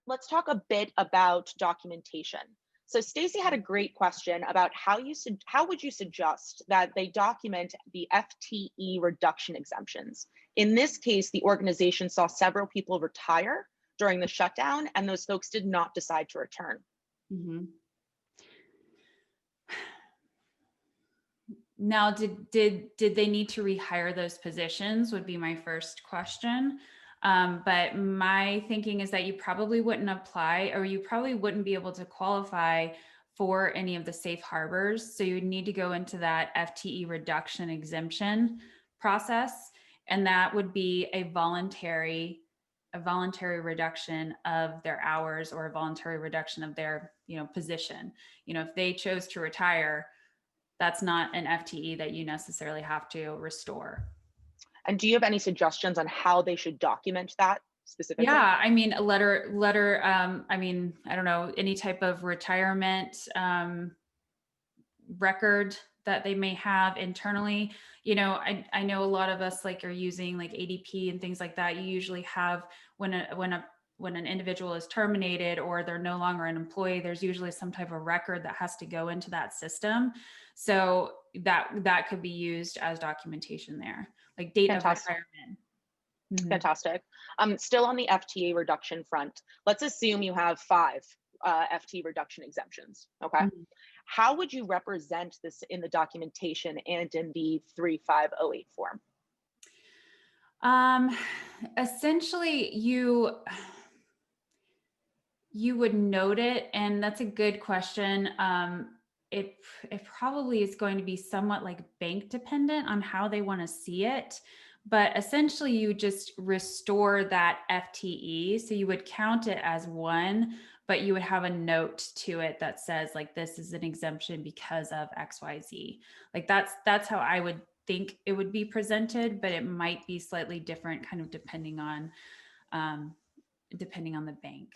Let's talk a bit about documentation. So Stacy had a great question about how would you suggest that they document the FTE reduction exemptions. In this case, the organization saw several people retire during the shutdown, and those folks did not decide to return. Mhm. Now, did they need to rehire those positions would be my first question. But my thinking is that you probably wouldn't apply, or you probably wouldn't be able to qualify for any of the safe harbors. So you would need to go into that FTE reduction exemption process. And that would be a voluntary reduction of their hours, or a voluntary reduction of their, position. If they chose to retire, that's not an FTE that you necessarily have to restore. And do you have any suggestions on how they should document that specifically? Yeah, I mean, a letter. I mean, I don't know, any type of retirement record that they may have internally. I know a lot of us like are using like ADP and things like that. You usually have when an individual is terminated or they're no longer an employee, there's usually some type of record that has to go into that system. So that could be used as documentation there, like date of Fantastic. retirement. Mhm. Fantastic. Still on the FTA reduction front, let's assume you have five FT reduction exemptions. Okay. Mhm. How would you represent this in the documentation and in the 3508 form? Um, Essentially, you would note it, and that's a good question. It probably is going to be somewhat like bank dependent on how they want to see it, but essentially you just restore that FTE. So you would count it as one, but you would have a note to it that says like this is an exemption because of XYZ. Like that's how I would think it would be presented, but it might be slightly different, kind of um, depending on the bank.